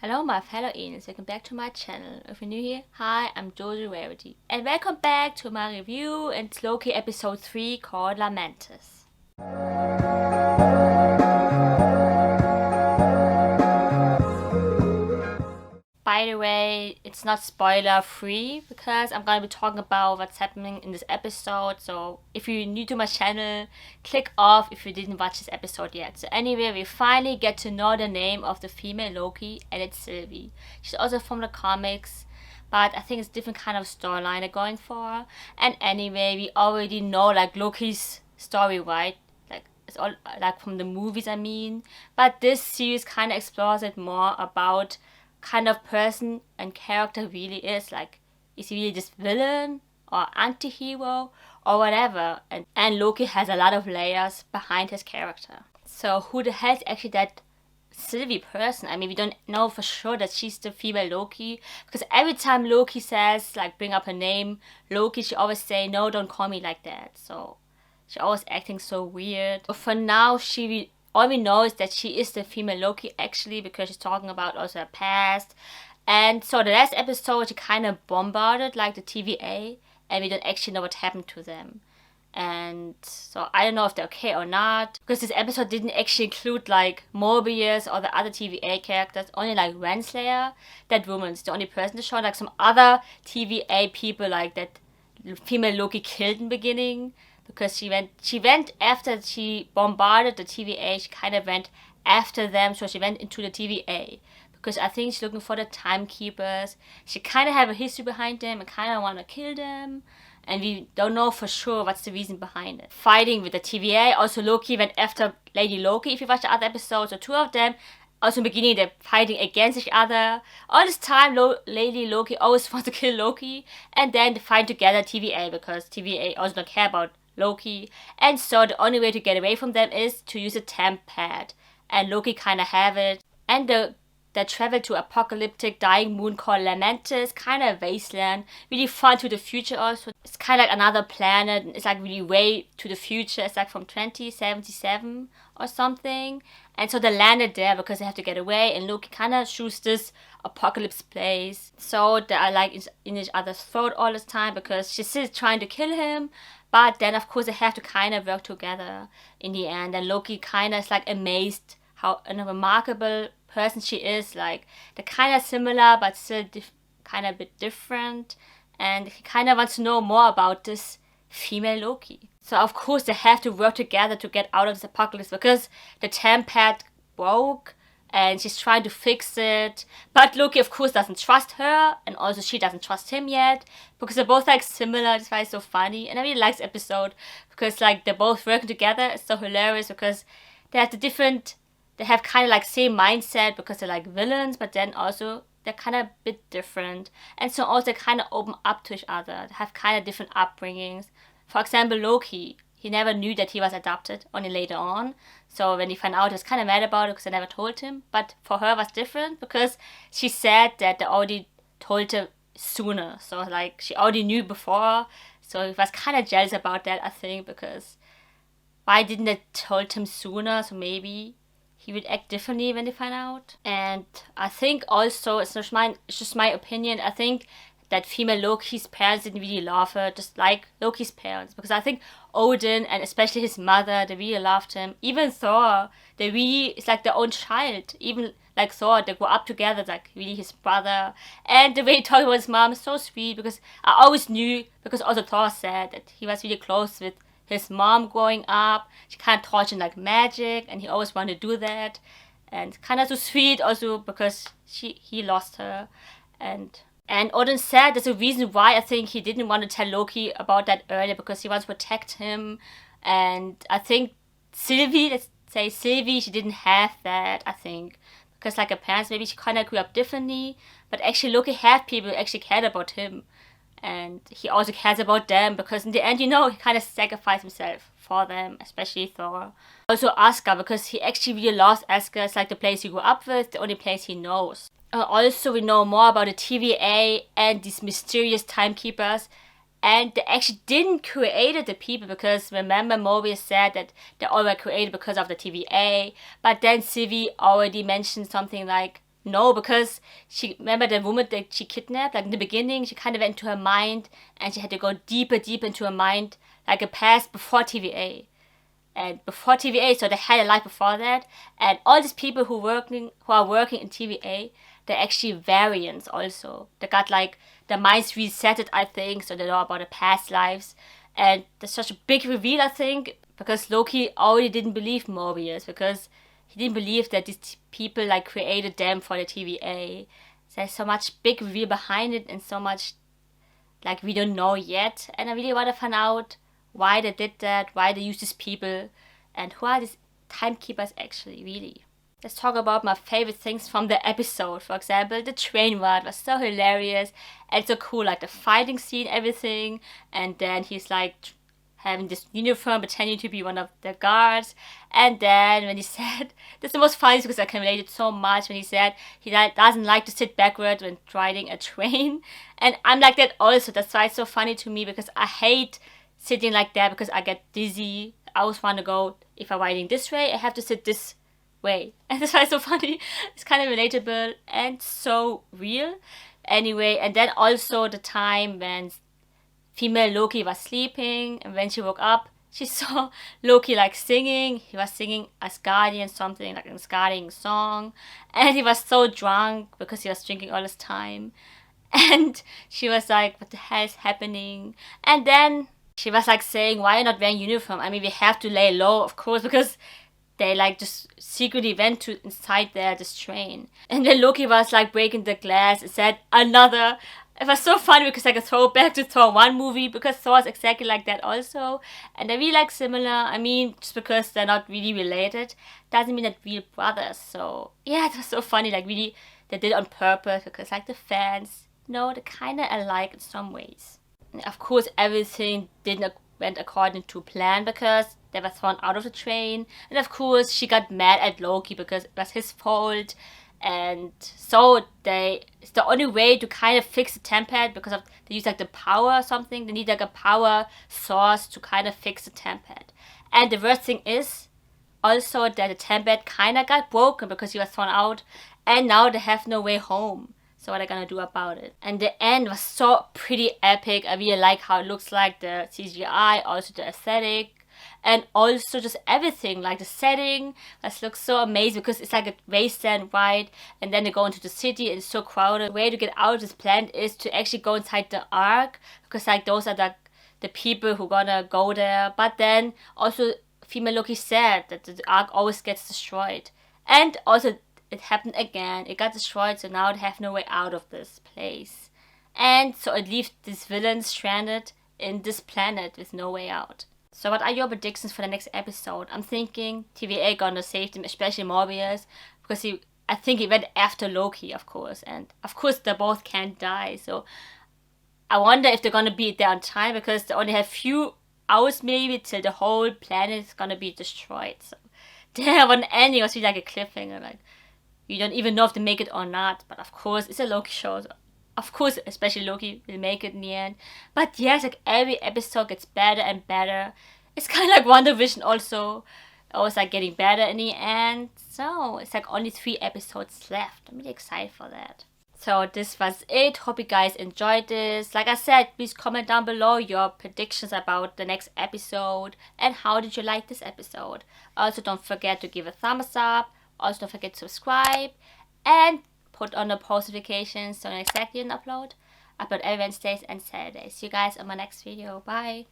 Hello my fellow aliens, welcome back to my channel. If you're new here, hi, I'm Jojo Rarity. And welcome back to my review and it's Loki episode 3 called Lamentis. By the way, it's not spoiler free because I'm gonna be talking about what's happening in this episode. So if you're new to my channel, click off if you didn't watch this episode yet. So anyway, we finally get to know the name of the female Loki, and it's Sylvie. She's also from the comics, but I think it's different kind of storyline they're going for. And anyway, we already know like Loki's story, right? Like it's all like from the movies, I mean. But this series kind of explores it more about kind of person and character really is. Like, is he really just villain or anti-hero or whatever? And Loki has a lot of layers behind his character. So who the hell is actually that Sylvie person? I mean, we don't know for sure that she's the female Loki, because every time Loki says, like, bring up her name, Loki, she always say, no, don't call me like that. So she always acting so weird. But for now, all we know is that she is the female Loki actually, because she's talking about also her past. And so the last episode she kind of bombarded like the TVA, and we don't actually know what happened to them. And so I don't know if they're okay or not, because this episode didn't actually include like Mobius or the other TVA characters, only like Renslayer. That woman's the only person to show, like some other TVA people like that female Loki killed in the beginning. Because she went after she bombarded the TVA, she kind of went after them, so she went into the TVA. Because I think she's looking for the timekeepers. She kind of have a history behind them and kind of want to kill them. And we don't know for sure what's the reason behind it. Fighting with the TVA, also Loki went after Lady Loki, if you watch the other episodes, so two of them. Also in the beginning they're fighting against each other. All this time Lady Loki always wants to kill Loki. And then they fight together TVA, because TVA also don't care about Loki, and so the only way to get away from them is to use a temp pad, and Loki kind of have it, and they travel to apocalyptic dying moon called Lamentis, kind of wasteland, really fun to the future also. It's kind of like another planet, it's like really way to the future, it's like from 2077 or something, and so they landed there because they have to get away, and Loki kind of chooses this apocalypse place, so they are like in each other's throat all this time because she's still trying to kill him. But then, of course, they have to kind of work together in the end. And Loki kind of is like amazed how a remarkable person she is. Like, they're kind of similar, but still kind of a bit different. And he kind of wants to know more about this female Loki. So, of course, they have to work together to get out of this apocalypse, because the temp pad broke and she's trying to fix it. But Loki, of course, doesn't trust her, and also she doesn't trust him yet, because they're both like similar. That's why it's so funny, and I really like this episode because like they're both working together. It's so hilarious because they have kind of like same mindset, because they're like villains, but then also they're kind of a bit different, and so also kind of open up to each other. They have kind of different upbringings. For example, Loki, he never knew that he was adopted, only later on. So when he found out, he was kind of mad about it because I never told him. But for her, it was different because she said that they already told her sooner. So like she already knew before. So he was kind of jealous about that, I think, because why didn't they told him sooner? So maybe he would act differently when they find out. And I think also, it's just my opinion, I think that female Loki's parents didn't really love her, just like Loki's parents. Because I think Odin, and especially his mother, they really loved him. Even Thor, it's like their own child. Even like Thor, they grew up together, like really his brother. And the way he talked about his mom is so sweet, because I always knew, because also Thor said that he was really close with his mom growing up. She kind of taught him like magic, and he always wanted to do that. And kind of so sweet also, because he lost her. And Odin said there's a reason why I think he didn't want to tell Loki about that earlier, because he wants to protect him. And I think Sylvie, she didn't have that, I think. Because like her parents, maybe she kind of grew up differently. But actually Loki had people who actually cared about him. And he also cares about them, because in the end, he kind of sacrificed himself for them, especially Thor. Also Asgard, because he actually really lost Asgard. It's like the place he grew up with, the only place he knows. Also, we know more about the TVA and these mysterious timekeepers. And they actually didn't create the people, because remember Mobius said that they all were created because of the TVA. But then Sylvie already mentioned something like No, because she, remember the woman that she kidnapped? Like in the beginning, she kind of went into her mind and she had to go deeper into her mind, like a past before TVA. And before TVA, so they had a life before that. And all these people who are working in TVA, they're actually variants also. They got like their minds resetted, I think, so they know about the past lives. And there's such a big reveal, I think, because Loki already didn't believe Mobius, because he didn't believe that these people like created them for the TVA. There's so much big reveal behind it and so much like we don't know yet. And I really want to find out why they did that, why they use these people, and who are these timekeepers actually, really. Let's talk about my favorite things from the episode. For example, the train ride was so hilarious and so cool, like the fighting scene, everything. And then he's like having this uniform, pretending to be one of the guards. And then when he said, this is the most funny because I can relate it so much, when he said he doesn't like to sit backward when riding a train. And I'm like that also. That's why it's so funny to me, because I hate sitting like that because I get dizzy. I always want to go, if I'm riding this way, I have to sit this way. And that's why it's so funny. It's kind of relatable and so real. Anyway, and then also the time when female Loki was sleeping, and when she woke up, she saw Loki like singing. He was singing Asgardian something, like an Asgardian song. And he was so drunk because he was drinking all this time. And she was like, what the hell is happening? And then she was like saying, why are you not wearing uniform? I mean, we have to lay low, of course, because they like just secretly went to inside there, this train. And then Loki was like breaking the glass and said another. It was so funny because I could throw back to Thor 1 movie, because Thor is exactly like that also. And they're really like similar. I mean, just because they're not really related doesn't mean that real brothers. So yeah, it was so funny, like really they did it on purpose, because like the fans, no, they're kinda alike in some ways. And of course everything didn't went according to plan, because they were thrown out of the train. And of course she got mad at Loki because it was his fault. And so it's the only way to kind of fix the tempad, because of they use like the power or something. They need like a power source to kind of fix the tempad. And the worst thing is also that the tempad kind of got broken because he was thrown out, and now they have no way home. So what are they gonna do about it? And the end was so pretty epic. I really like how it looks, like the CGI, also the aesthetic, and also just everything, like the setting. This looks so amazing because it's like a wasteland, right? And then they go into the city and it's so crowded. The way to get out of this planet is to actually go inside the Ark, because like those are the people who gonna go there. But then also female Loki said that the Ark always gets destroyed. And also it happened again. It got destroyed, so now they have no way out of this place. And so it leaves these villains stranded in this planet with no way out. So what are your predictions for the next episode? I'm thinking TVA gonna save them, especially Morbius, because I think he went after Loki, of course. And of course they both can't die, so I wonder if they're gonna be there on time, because they only have few hours maybe till the whole planet is gonna be destroyed. So damn, what an ending. It was really like a cliffhanger, like you don't even know if they make it or not. But of course, it's a Loki show. So of course, especially Loki will make it in the end. But yes, like every episode gets better and better. It's kind of like WandaVision also. Always like getting better in the end. So it's like only 3 episodes left. I'm really excited for that. So this was it. Hope you guys enjoyed this. Like I said, please comment down below your predictions about the next episode. And how did you like this episode? Also, don't forget to give a thumbs up. Also, don't forget to subscribe and put on the post notifications so you know exactly when I upload. I upload every Wednesdays and Saturdays. See you guys on my next video. Bye.